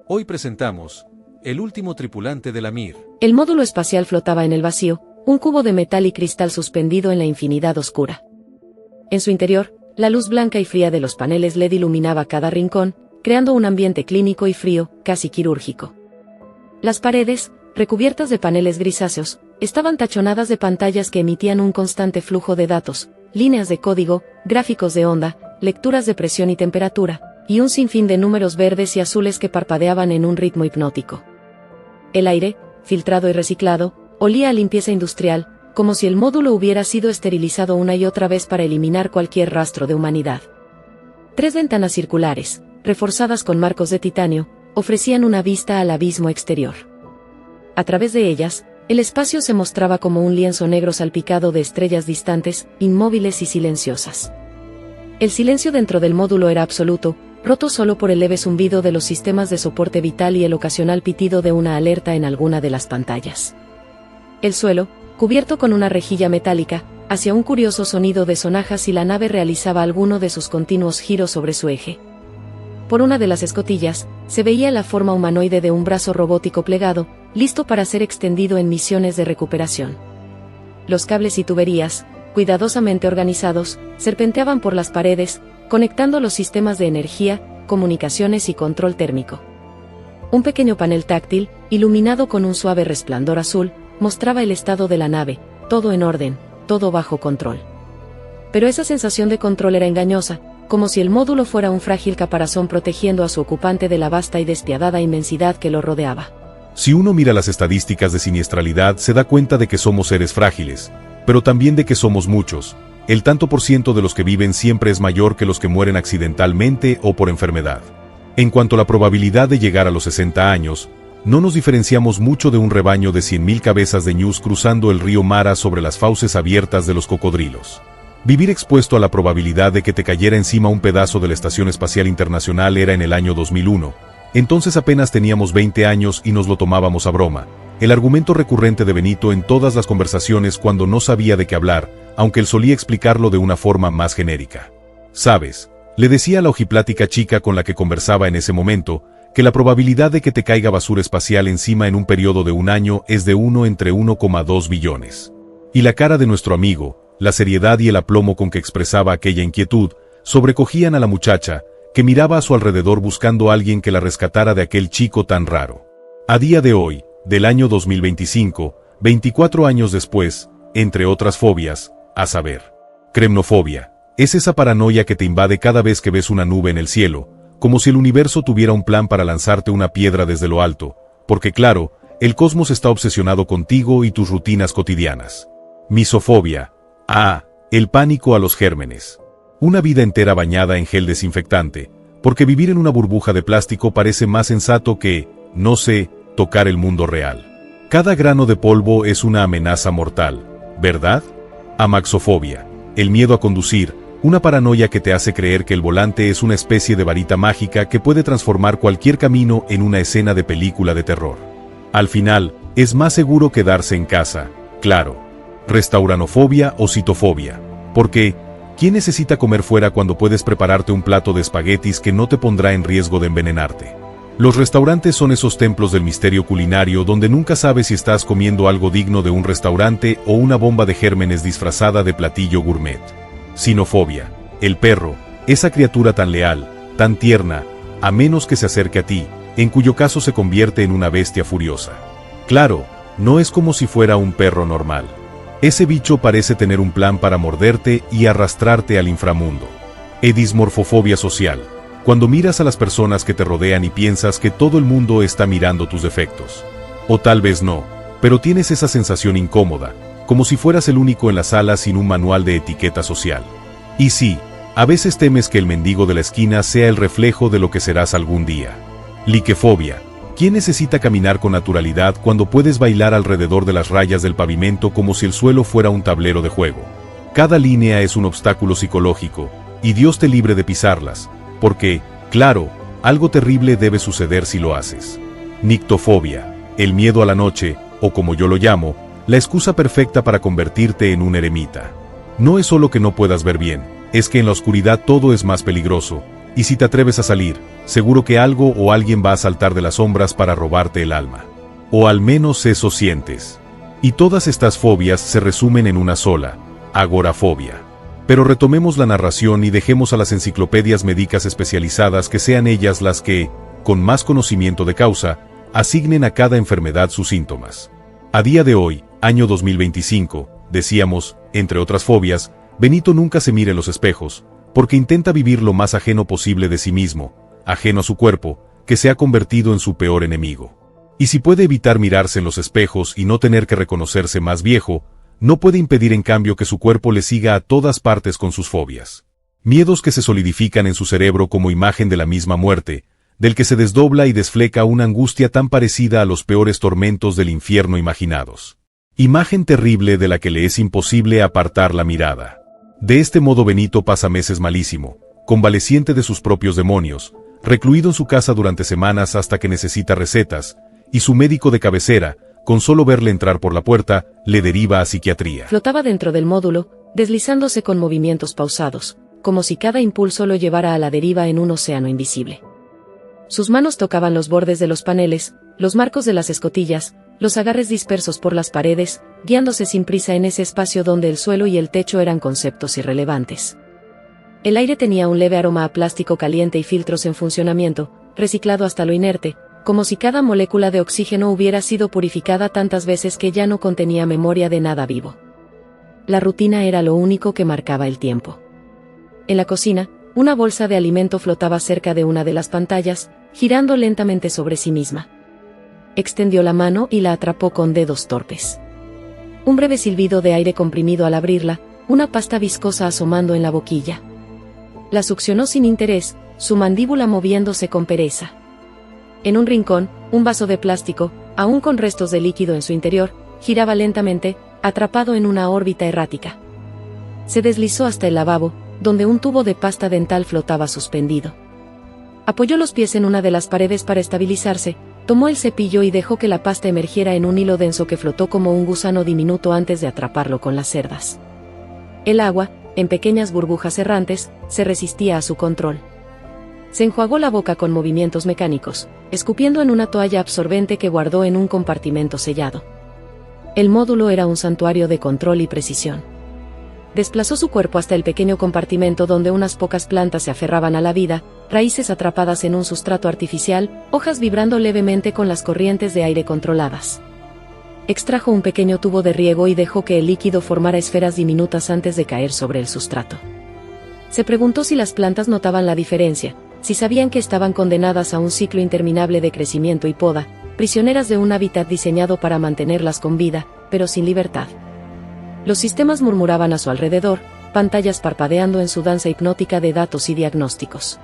Hoy presentamos El último tripulante de la Mir. El módulo espacial flotaba en el vacío, un cubo de metal y cristal suspendido en la infinidad oscura. En su interior, la luz blanca y fría de los paneles LED iluminaba cada rincón, creando un ambiente clínico y frío, casi quirúrgico. Las paredes, recubiertas de paneles grisáceos, estaban tachonadas de pantallas que emitían un constante flujo de datos, líneas de código, gráficos de onda, lecturas de presión y temperatura, y un sinfín de números verdes y azules que parpadeaban en un ritmo hipnótico. El aire, filtrado y reciclado, olía a limpieza industrial, como si el módulo hubiera sido esterilizado una y otra vez para eliminar cualquier rastro de humanidad. 3 ventanas circulares, reforzadas con marcos de titanio, ofrecían una vista al abismo exterior. A través de ellas, el espacio se mostraba como un lienzo negro salpicado de estrellas distantes, inmóviles y silenciosas. El silencio dentro del módulo era absoluto, roto solo por el leve zumbido de los sistemas de soporte vital y el ocasional pitido de una alerta en alguna de las pantallas. El suelo, cubierto con una rejilla metálica, hacía un curioso sonido de sonajas si la nave realizaba alguno de sus continuos giros sobre su eje. Por una de las escotillas, se veía la forma humanoide de un brazo robótico plegado, listo para ser extendido en misiones de recuperación. Los cables y tuberías, cuidadosamente organizados, serpenteaban por las paredes, conectando los sistemas de energía, comunicaciones y control térmico. Un pequeño panel táctil, iluminado con un suave resplandor azul, mostraba el estado de la nave, todo en orden, todo bajo control. Pero esa sensación de control era engañosa, como si el módulo fuera un frágil caparazón protegiendo a su ocupante de la vasta y despiadada inmensidad que lo rodeaba. Si uno mira las estadísticas de siniestralidad, se da cuenta de que somos seres frágiles, pero también de que somos muchos. El tanto por ciento de los que viven siempre es mayor que los que mueren accidentalmente o por enfermedad. En cuanto a la probabilidad de llegar a los 60 años, no nos diferenciamos mucho de un rebaño de 100.000 cabezas de ñus cruzando el río Mara sobre las fauces abiertas de los cocodrilos. Vivir expuesto a la probabilidad de que te cayera encima un pedazo de la Estación Espacial Internacional era en el año 2001. Entonces apenas teníamos 20 años y nos lo tomábamos a broma. El argumento recurrente de Benito en todas las conversaciones cuando no sabía de qué hablar, aunque él solía explicarlo de una forma más genérica. ¿Sabes?, le decía a la ojiplática chica con la que conversaba en ese momento, que la probabilidad de que te caiga basura espacial encima en un periodo de un año es de 1 entre 1,2 billones. Y la cara de nuestro amigo, la seriedad y el aplomo con que expresaba aquella inquietud, sobrecogían a la muchacha, que miraba a su alrededor buscando a alguien que la rescatara de aquel chico tan raro. A día de hoy, del año 2025, 24 años después, entre otras fobias, a saber, cremnofobia, es esa paranoia que te invade cada vez que ves una nube en el cielo, como si el universo tuviera un plan para lanzarte una piedra desde lo alto, porque claro, el cosmos está obsesionado contigo y tus rutinas cotidianas. Misofobia. El pánico a los gérmenes. Una vida entera bañada en gel desinfectante, porque vivir en una burbuja de plástico parece más sensato que, no sé, tocar el mundo real. Cada grano de polvo es una amenaza mortal, ¿verdad? Amaxofobia. El miedo a conducir, una paranoia que te hace creer que el volante es una especie de varita mágica que puede transformar cualquier camino en una escena de película de terror. Al final, es más seguro quedarse en casa, claro. Restauranofobia o citofobia. Porque, ¿quién necesita comer fuera cuando puedes prepararte un plato de espaguetis que no te pondrá en riesgo de envenenarte? Los restaurantes son esos templos del misterio culinario donde nunca sabes si estás comiendo algo digno de un restaurante o una bomba de gérmenes disfrazada de platillo gourmet. Sinofobia. El perro, esa criatura tan leal, tan tierna, a menos que se acerque a ti, en cuyo caso se convierte en una bestia furiosa. Claro, no es como si fuera un perro normal. Ese bicho parece tener un plan para morderte y arrastrarte al inframundo. Edismorfofobia social. Cuando miras a las personas que te rodean y piensas que todo el mundo está mirando tus defectos. O tal vez no, pero tienes esa sensación incómoda, como si fueras el único en la sala sin un manual de etiqueta social. Y sí, a veces temes que el mendigo de la esquina sea el reflejo de lo que serás algún día. Liquefobia. ¿Quién necesita caminar con naturalidad cuando puedes bailar alrededor de las rayas del pavimento como si el suelo fuera un tablero de juego? Cada línea es un obstáculo psicológico, y Dios te libre de pisarlas, porque, claro, algo terrible debe suceder si lo haces. Nictofobia. El miedo a la noche, o como yo lo llamo, la excusa perfecta para convertirte en un eremita. No es solo que no puedas ver bien, es que en la oscuridad todo es más peligroso, Y si te atreves a salir, seguro que algo o alguien va a saltar de las sombras para robarte el alma. O al menos eso sientes. Y todas estas fobias se resumen en una sola: agorafobia. Pero retomemos la narración y dejemos a las enciclopedias médicas especializadas que sean ellas las que, con más conocimiento de causa, asignen a cada enfermedad sus síntomas. A día de hoy, año 2025, decíamos, entre otras fobias, Benito nunca se mira en los espejos, porque intenta vivir lo más ajeno posible de sí mismo, ajeno a su cuerpo, que se ha convertido en su peor enemigo. Y si puede evitar mirarse en los espejos y no tener que reconocerse más viejo, no puede impedir en cambio que su cuerpo le siga a todas partes con sus fobias. Miedos que se solidifican en su cerebro como imagen de la misma muerte, del que se desdobla y desfleca una angustia tan parecida a los peores tormentos del infierno imaginados. Imagen terrible de la que le es imposible apartar la mirada. De este modo Benito pasa meses malísimo, convaleciente de sus propios demonios, recluido en su casa durante semanas hasta que necesita recetas, y su médico de cabecera, con solo verle entrar por la puerta, le deriva a psiquiatría. Flotaba dentro del módulo, deslizándose con movimientos pausados, como si cada impulso lo llevara a la deriva en un océano invisible. Sus manos tocaban los bordes de los paneles, los marcos de las escotillas, los agarres dispersos por las paredes, guiándose sin prisa en ese espacio donde el suelo y el techo eran conceptos irrelevantes. El aire tenía un leve aroma a plástico caliente y filtros en funcionamiento, reciclado hasta lo inerte, como si cada molécula de oxígeno hubiera sido purificada tantas veces que ya no contenía memoria de nada vivo. La rutina era lo único que marcaba el tiempo. En la cocina, una bolsa de alimento flotaba cerca de una de las pantallas, girando lentamente sobre sí misma. Extendió la mano y la atrapó con dedos torpes. Un breve silbido de aire comprimido al abrirla, una pasta viscosa asomando en la boquilla. La succionó sin interés, su mandíbula moviéndose con pereza. En un rincón, un vaso de plástico, aún con restos de líquido en su interior, giraba lentamente, atrapado en una órbita errática. Se deslizó hasta el lavabo, donde un tubo de pasta dental flotaba suspendido. Apoyó los pies en una de las paredes para estabilizarse, tomó el cepillo y dejó que la pasta emergiera en un hilo denso que flotó como un gusano diminuto antes de atraparlo con las cerdas. El agua, en pequeñas burbujas errantes, se resistía a su control. Se enjuagó la boca con movimientos mecánicos, escupiendo en una toalla absorbente que guardó en un compartimento sellado. El módulo era un santuario de control y precisión. Desplazó su cuerpo hasta el pequeño compartimento donde unas pocas plantas se aferraban a la vida, raíces atrapadas en un sustrato artificial, hojas vibrando levemente con las corrientes de aire controladas. Extrajo un pequeño tubo de riego y dejó que el líquido formara esferas diminutas antes de caer sobre el sustrato. Se preguntó si las plantas notaban la diferencia, si sabían que estaban condenadas a un ciclo interminable de crecimiento y poda, prisioneras de un hábitat diseñado para mantenerlas con vida, pero sin libertad. Los sistemas murmuraban a su alrededor, pantallas parpadeando en su danza hipnótica de datos y diagnósticos.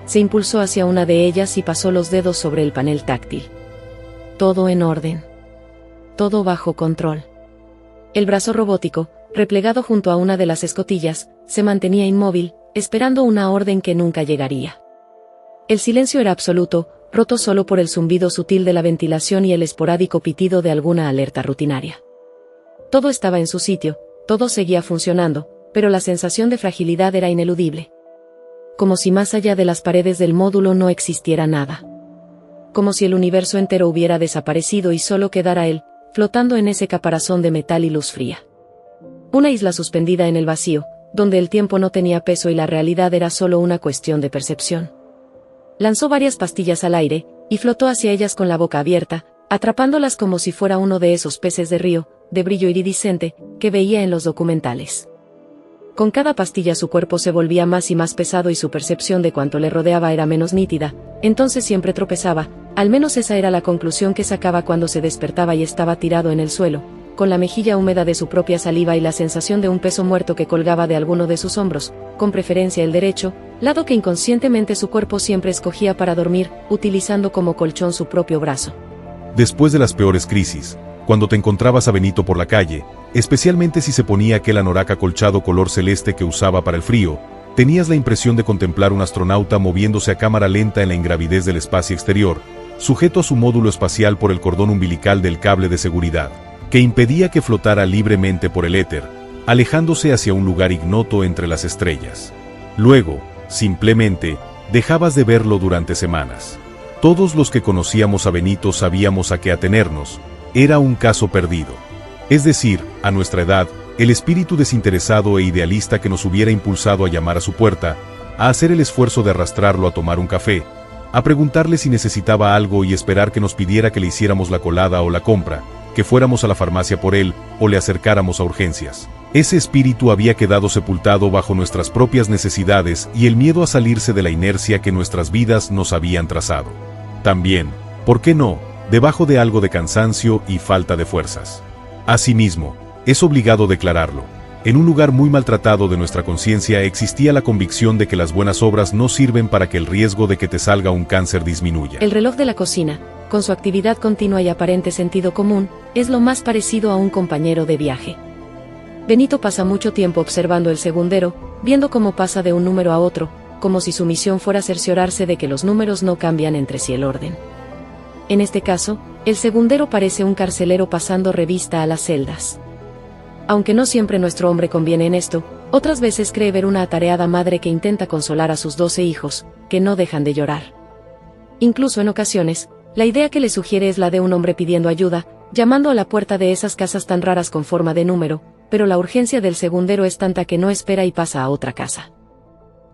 Se impulsó hacia una de ellas y pasó los dedos sobre el panel táctil. Todo en orden. Todo bajo control. El brazo robótico, replegado junto a una de las escotillas, se mantenía inmóvil, esperando una orden que nunca llegaría. El silencio era absoluto, roto solo por el zumbido sutil de la ventilación y el esporádico pitido de alguna alerta rutinaria. Todo estaba en su sitio, todo seguía funcionando, pero la sensación de fragilidad era ineludible. Como si más allá de las paredes del módulo no existiera nada. Como si el universo entero hubiera desaparecido y solo quedara él, flotando en ese caparazón de metal y luz fría. Una isla suspendida en el vacío, donde el tiempo no tenía peso y la realidad era solo una cuestión de percepción. Lanzó varias pastillas al aire, y flotó hacia ellas con la boca abierta, atrapándolas como si fuera uno de esos peces de río, de brillo iridiscente, que veía en los documentales. Con cada pastilla su cuerpo se volvía más y más pesado y su percepción de cuanto le rodeaba era menos nítida, entonces siempre tropezaba, al menos esa era la conclusión que sacaba cuando se despertaba y estaba tirado en el suelo, con la mejilla húmeda de su propia saliva y la sensación de un peso muerto que colgaba de alguno de sus hombros, con preferencia el derecho, lado que inconscientemente su cuerpo siempre escogía para dormir, utilizando como colchón su propio brazo. Después de las peores crisis, cuando te encontrabas a Benito por la calle, especialmente si se ponía aquel anorak acolchado color celeste que usaba para el frío, tenías la impresión de contemplar un astronauta moviéndose a cámara lenta en la ingravidez del espacio exterior, sujeto a su módulo espacial por el cordón umbilical del cable de seguridad, que impedía que flotara libremente por el éter, alejándose hacia un lugar ignoto entre las estrellas. Luego, Simplemente, dejabas de verlo durante semanas. Todos los que conocíamos a Benito sabíamos a qué atenernos. Era un caso perdido. Es decir, a nuestra edad, el espíritu desinteresado e idealista que nos hubiera impulsado a llamar a su puerta, a hacer el esfuerzo de arrastrarlo a tomar un café, a preguntarle si necesitaba algo y esperar que nos pidiera que le hiciéramos la colada o la compra, que fuéramos a la farmacia por él o le acercáramos a urgencias. Ese espíritu había quedado sepultado bajo nuestras propias necesidades y el miedo a salirse de la inercia que nuestras vidas nos habían trazado. También, ¿por qué no?, debajo de algo de cansancio y falta de fuerzas. Asimismo, es obligado declararlo. En un lugar muy maltratado de nuestra conciencia existía la convicción de que las buenas obras no sirven para que el riesgo de que te salga un cáncer disminuya. El reloj de la cocina, con su actividad continua y aparente sentido común, es lo más parecido a un compañero de viaje. Benito pasa mucho tiempo observando el segundero, viendo cómo pasa de un número a otro, como si su misión fuera cerciorarse de que los números no cambian entre sí el orden. En este caso, el segundero parece un carcelero pasando revista a las celdas. Aunque no siempre nuestro hombre conviene en esto, otras veces cree ver una atareada madre que intenta consolar a sus 12 hijos, que no dejan de llorar. Incluso en ocasiones, la idea que le sugiere es la de un hombre pidiendo ayuda, llamando a la puerta de esas casas tan raras con forma de número, pero la urgencia del segundero es tanta que no espera y pasa a otra casa.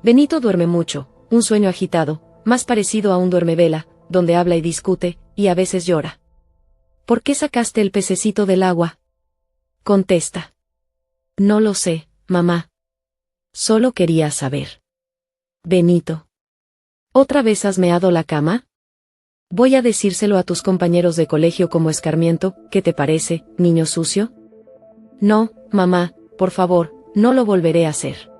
Benito duerme mucho, un sueño agitado, más parecido a un duermevela, donde habla y discute, y a veces llora. ¿Por qué sacaste el pececito del agua?, contesta. No lo sé, mamá. Solo quería saber. Benito. ¿Otra vez has meado la cama? Voy a decírselo a tus compañeros de colegio como escarmiento, ¿qué te parece, niño sucio? No, mamá, por favor, no lo volveré a hacer.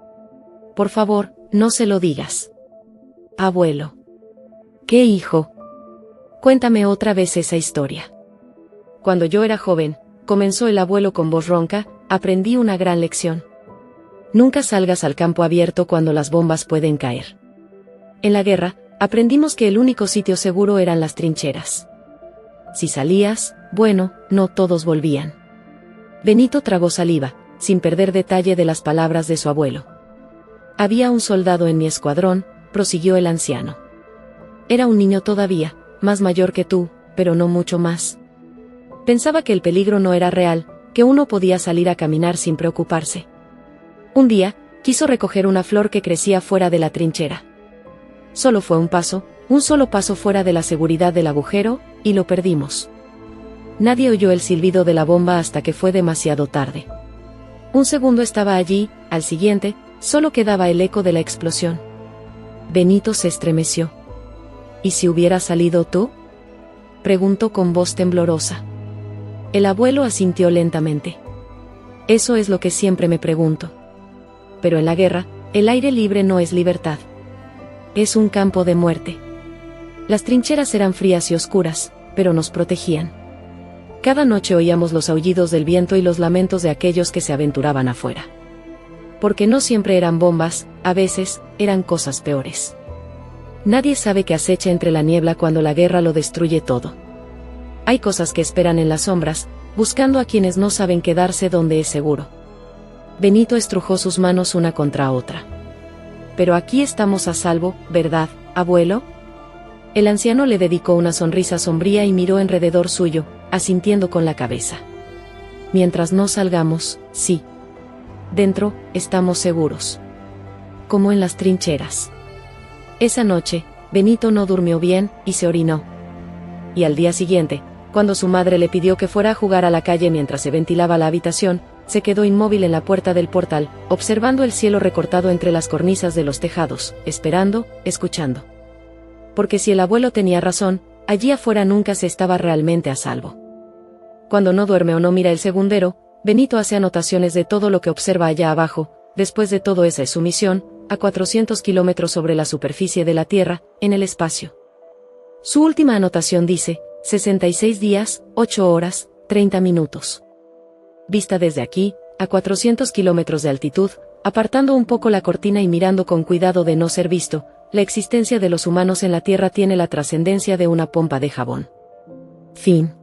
Por favor, no se lo digas. Abuelo. ¿Qué hijo? Cuéntame otra vez esa historia. Cuando yo era joven, comenzó el abuelo con voz ronca, aprendí una gran lección. Nunca salgas al campo abierto cuando las bombas pueden caer. En la guerra, aprendimos que el único sitio seguro eran las trincheras. Si salías, bueno, no todos volvían. Benito tragó saliva, sin perder detalle de las palabras de su abuelo. Había un soldado en mi escuadrón, prosiguió el anciano. Era un niño todavía, más mayor que tú, pero no mucho más. Pensaba que el peligro no era real, que uno podía salir a caminar sin preocuparse. Un día, quiso recoger una flor que crecía fuera de la trinchera. Solo fue un solo paso fuera de la seguridad del agujero, y lo perdimos. Nadie oyó el silbido de la bomba hasta que fue demasiado tarde. Un segundo estaba allí, al siguiente, solo quedaba el eco de la explosión. Benito se estremeció. ¿Y si hubiera salido tú?, preguntó con voz temblorosa. El abuelo asintió lentamente. Eso es lo que siempre me pregunto. Pero en la guerra, el aire libre no es libertad. Es un campo de muerte. Las trincheras eran frías y oscuras, pero nos protegían. Cada noche oíamos los aullidos del viento y los lamentos de aquellos que se aventuraban afuera. Porque no siempre eran bombas, a veces, eran cosas peores. Nadie sabe qué acecha entre la niebla cuando la guerra lo destruye todo. Hay cosas que esperan en las sombras, buscando a quienes no saben quedarse donde es seguro. Benito estrujó sus manos una contra otra. Pero aquí estamos a salvo, ¿verdad, abuelo? El anciano le dedicó una sonrisa sombría y miró alrededor suyo, asintiendo con la cabeza. Mientras no salgamos, sí. Dentro, estamos seguros. Como en las trincheras. Esa noche, Benito no durmió bien, y se orinó. Y al día siguiente, cuando su madre le pidió que fuera a jugar a la calle mientras se ventilaba la habitación, se quedó inmóvil en la puerta del portal, observando el cielo recortado entre las cornisas de los tejados, esperando, escuchando. Porque si el abuelo tenía razón, allí afuera nunca se estaba realmente a salvo. Cuando no duerme o no mira el segundero, Benito hace anotaciones de todo lo que observa allá abajo. Después de todo, esa es su misión, a 400 kilómetros sobre la superficie de la Tierra, en el espacio. Su última anotación dice, 66 días, 8 horas, 30 minutos. Vista desde aquí, a 400 kilómetros de altitud, apartando un poco la cortina y mirando con cuidado de no ser visto, la existencia de los humanos en la Tierra tiene la trascendencia de una pompa de jabón. Fin.